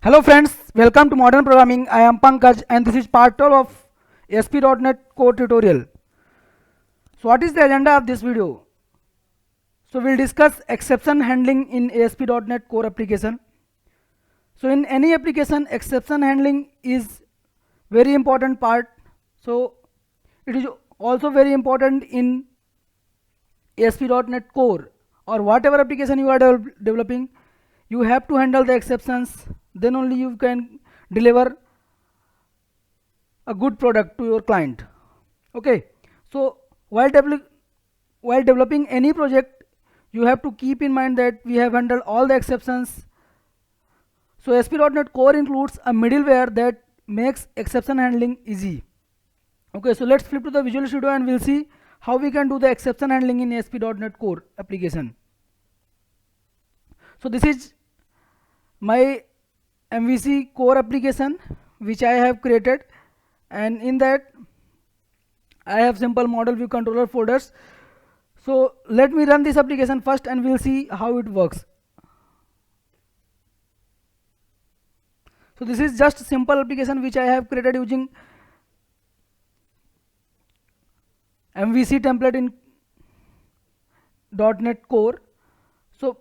Hello friends, welcome to Modern Programming. I am Pankaj and this is part 12 of ASP.NET Core tutorial. So what is the agenda of this video? So we'll discuss exception handling in ASP.NET Core application. So in any application, exception handling is very important part. So it is also very important in ASP.NET Core or whatever application you are developing. You have to handle the exceptions, then only you can deliver a good product to your client. Okay, so while developing any project, you have to keep in mind that we have handled all the exceptions. So ASP.NET Core includes a middleware that makes exception handling easy. Okay, so let's flip to the Visual Studio and we'll see how we can do the exception handling in ASP.NET Core application. So this is my MVC core application which I have created, and in that I have simple model view controller folders. So let me run this application first and we'll see how it works. So this is just simple application which I have created using MVC template in .NET Core. So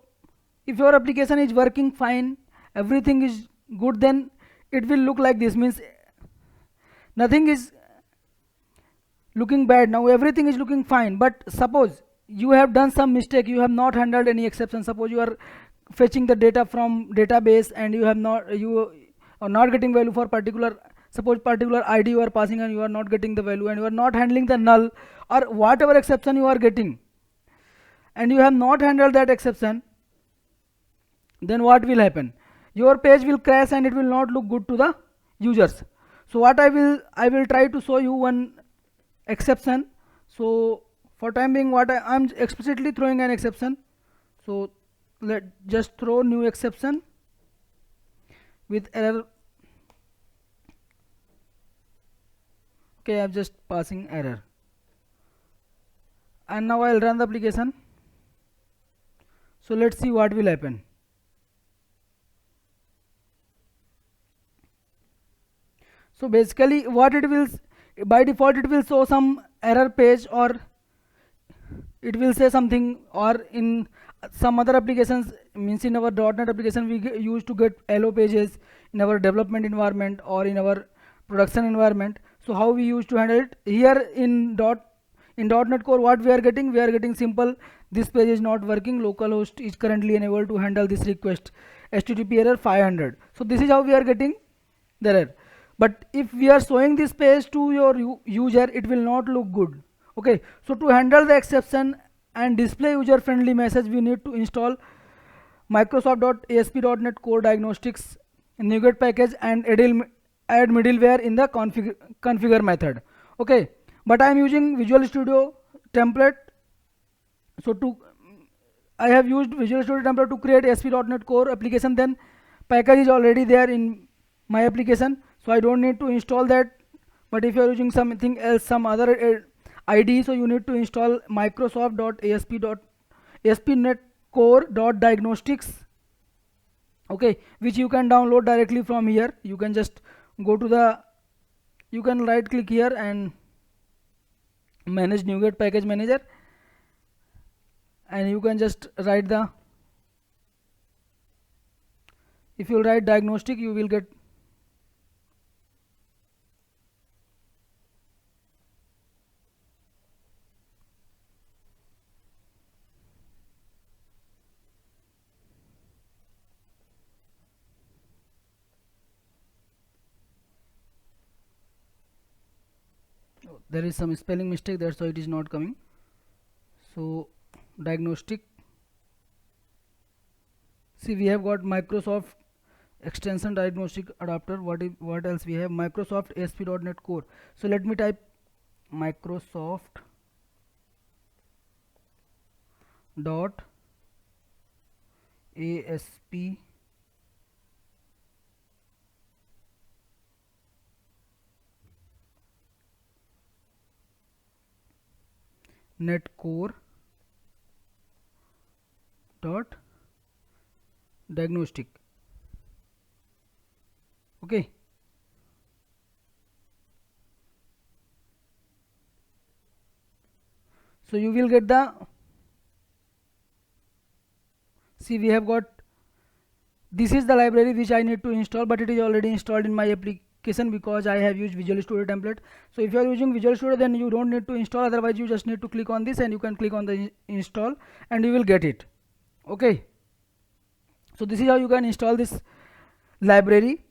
if your application is working fine, everything is good, then it will look like this, means nothing is looking bad. Now everything is looking fine, but suppose you have done some mistake, you have not handled any exception. Suppose you are fetching the data from database and you are not getting value for particular, suppose particular id you are passing and you are not getting the value, and you are not handling the null or whatever exception you are getting, and you have not handled that exception, then what will happen? Your page will crash and it will not look good to the users. So what I will try to show you one exception. So for time being, what I'm explicitly throwing an exception. So let just throw new exception with error. Okay, I'm just passing error, and now I'll run the application. So let's see what will happen. So basically what it will, by default it will show some error page, or it will say something, or in some other applications, means in our .NET application we used to get hello pages in our development environment or in our production environment. So how we used to handle it here in .NET Core, what we are getting simple, this page is not working, localhost is currently unable to handle this request, http error 500. So this is how we are getting the error. But if we are showing this page to your user, it will not look good. Okay, so to handle the exception and display user friendly message, we need to install Microsoft.ASP.NET Core Diagnostics NuGet package and add middleware in the configure method. Okay, but I am using Visual Studio template. So I have used Visual Studio template to create ASP.NET Core application. Then package is already there in my application, so I don't need to install that. But if you are using something else, some other IDE, so you need to install Microsoft.ASP.NET Core.Diagnostics. Okay, which you can download directly from here. You can just go to you can right click here and manage NuGet package manager, and you can just write if you write diagnostic, you will get there is some spelling mistake, that's why it is not coming. So diagnostic, see we have got Microsoft extension diagnostic adapter. What else we have? Microsoft ASP.NET Core. So let me type Microsoft dot ASP net core dot diagnostic. So you will get the, see we have got, this is the library which I need to install, but it is already installed in my application because I have used Visual Studio template. So if you are using Visual Studio, then you don't need to install, otherwise you just need to click on this and you can click on the install and you will get it. Okay, so this is how you can install this library.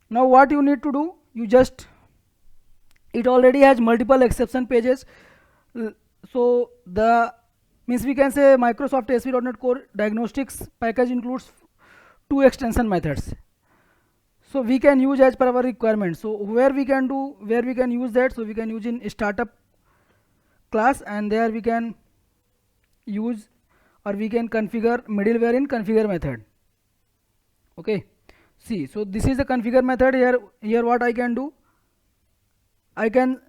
Now what you need to do, you just, it already has multiple exception pages. So the means we can say Microsoft ASP.NET Core Diagnostics package includes 2 extension methods. So we can use as per our requirement. So where we can use that, so we can use in startup class, and there we can use, or we can configure middleware in configure method. Okay, see, so this is the configure method. Here what I can do, I can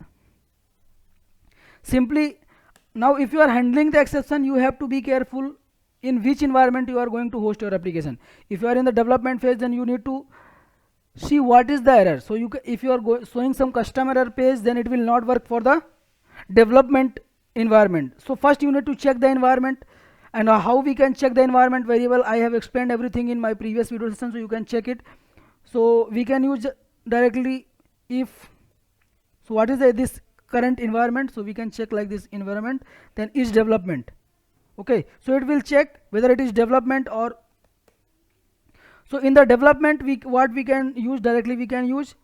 simply, now if you are handling the exception, you have to be careful in which environment you are going to host your application. If you are in the development phase, then you need to see what is the error. So if you are showing some custom error page, then it will not work for the development environment. So first you need to check the environment, and how we can check the environment variable, I have explained everything in my previous video session, so you can check it. So we can use directly, if, so what is this current environment, so we can check like this environment, then is development. Okay, so it will check whether it is development or, so in the development, what we can use directly, we can use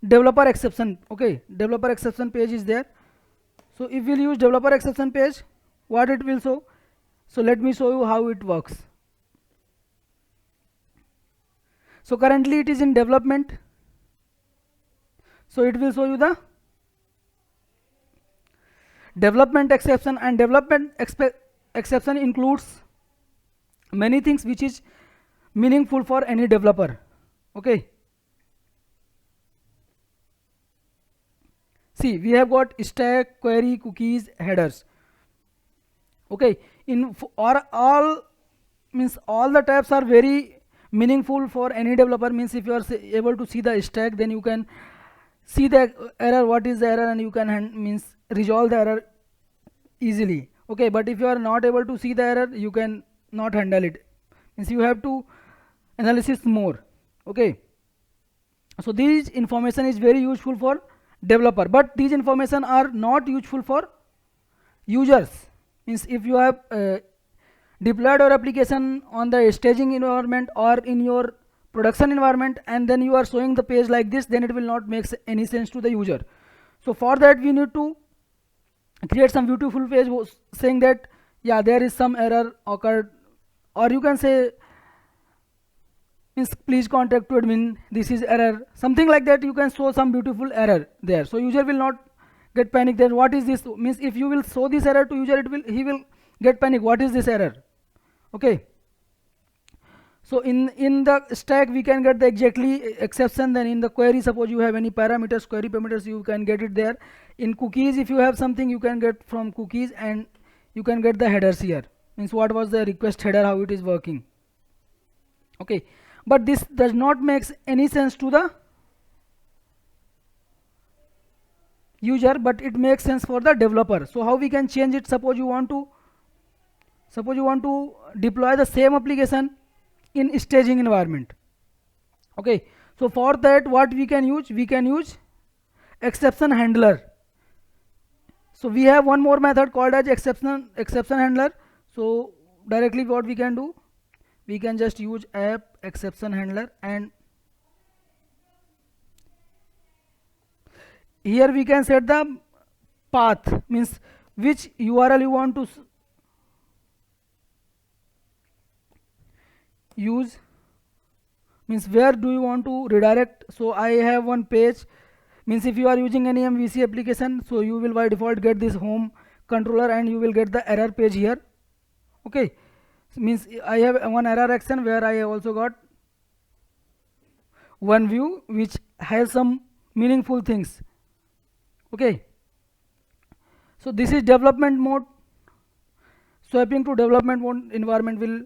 developer exception. Okay, developer exception page is there. So if we'll use developer exception page, what it will show, so let me show you how it works. So currently it is in development, so it will show you the development exception, and development exception includes many things which is meaningful for any developer. Okay, see, we have got stack, query, cookies, headers. Okay, in all means all the types are very meaningful for any developer. Means if you are able to see the stack, then you can see the error, what is the error, and you can means resolve the error easily. Okay, but if you are not able to see the error, you can not handle it, means you have to analysis more. Okay, so these information is very useful for developer, but these information are not useful for users. Means if you have deployed your application on the staging environment or in your production environment, and then you are showing the page like this, then it will not make any sense to the user. So for that we need to create some beautiful page saying that, yeah, there is some error occurred, or you can say, means please contact to admin, this is error, something like that. You can show some beautiful error there, so user will not get panic. Then what is this, means if you will show this error to user, he will get panic, what is this error. Okay, so in the stack we can get the exactly exception. Then in the query, suppose you have any parameters, query parameters, you can get it there. In cookies, if you have something, you can get from cookies, and you can get the headers here, means what was the request header, how it is working. Okay, but this does not make any sense to the user, but it makes sense for the developer. So how we can change it? Suppose you want to deploy the same application in staging environment. Okay, so for that what we can use, exception handler. So we have one more method called as exception handler. So directly what we can do, we can just use app exception handler, and here we can set the path, means which URL you want to use, means where do you want to redirect. So I have one page, means if you are using any MVC application, so you will by default get this home controller, and you will get the error page here. Okay, means I have one error action where I also got one view which has some meaningful things. Okay, so this is development mode. Swapping to development mode environment will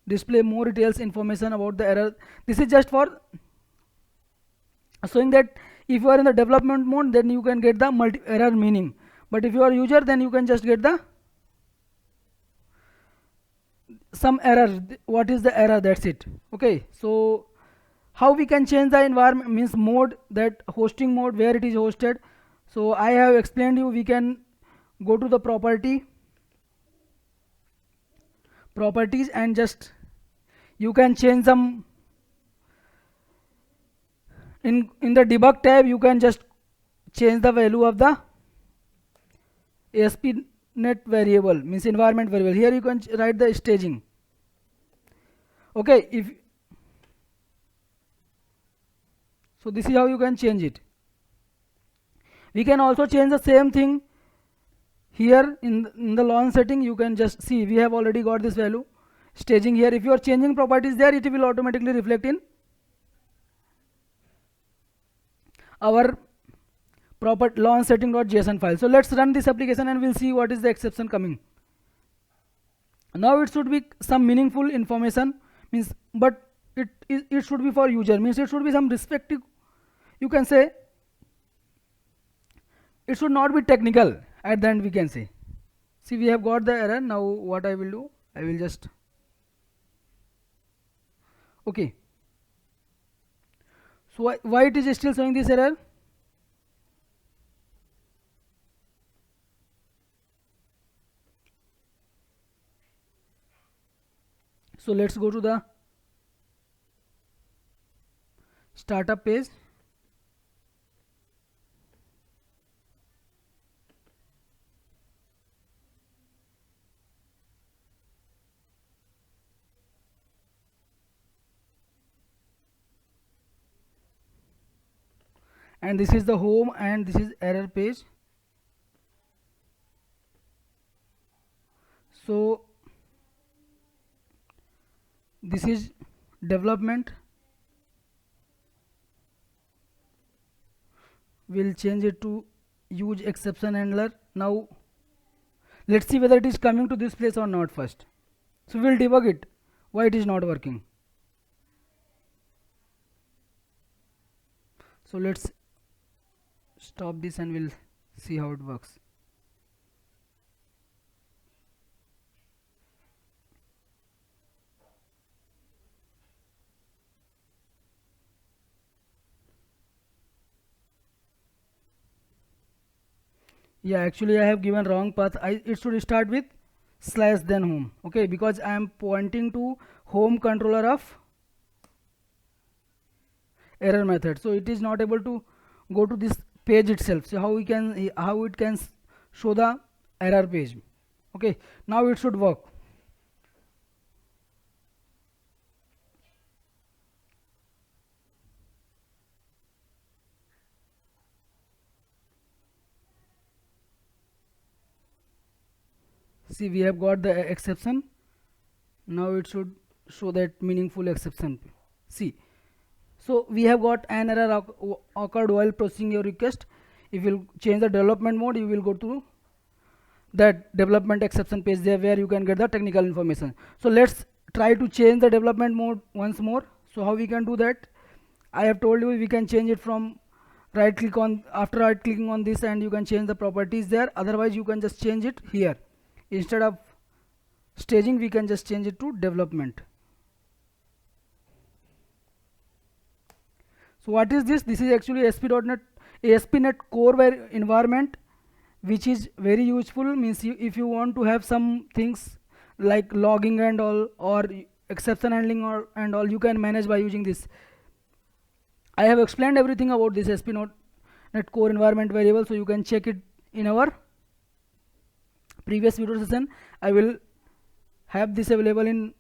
display more details information about the error. This is just for showing that if you are in the development mode, then you can get the multi error meaning, But if you are user, then you can just get the some error. What is the error? That's it. Okay, so how we can change the environment means mode, that hosting mode, where it is hosted. So I have explained you. We can go to the properties and just you can change them in the debug tab. You can just change the value of the ASP.NET variable, means environment variable. Here you can write the staging. Okay, if so, this is how you can change it. We can also change the same thing here in the launch setting. You can just see we have already got this value staging here. If you are changing properties there, it will automatically reflect in our proper launch setting.json file. So let's run this application and we'll see what is the exception coming. Now it should be some meaningful information, means, but it should be for user, means it should be some respective, you can say. It should not be technical at the end, we can say. See, we have got the error. Now what I will do, I will just, okay, so why it is still showing this error? So let's go to the startup page. And this is the home and this is error page. So this is development. We'll change it to use exception handler. Now let's see whether it is coming to this place or not first. So we'll debug it, why it is not working. So let's stop this and we'll see how it works. Yeah, actually I have given wrong path. It should start with slash then home. Okay, because I am pointing to home controller of error method, so it is not able to go to this page itself. So how it can show the error page. Okay, now it should work. See, we have got the exception. Now it should show that meaningful exception. See, so we have got an error occurred while processing your request. If you change the development mode, you will go to that development exception page there where you can get the technical information. So let's try to change the development mode once more. So how we can do that? I have told you we can change it from after right clicking on this, and you can change the properties there. Otherwise you can just change it here. Instead of staging, we can just change it to development. So what is this? This is actually ASP.NET Core environment, which is very useful. Means if you want to have some things like logging and all, or exception handling and all, you can manage by using this. I have explained everything about this ASP.NET Core environment variable, so you can check it in our previous video session. I will have this available in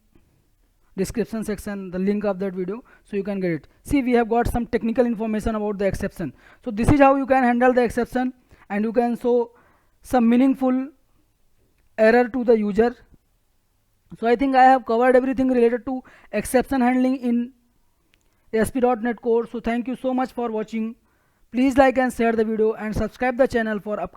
description section, the link of that video, so you can get it. See, we have got some technical information about the exception. So this is how you can handle the exception, and you can show some meaningful error to the user. So I think I have covered everything related to exception handling in ASP.NET Core. So thank you so much for watching. Please like and share the video and subscribe the channel for upcoming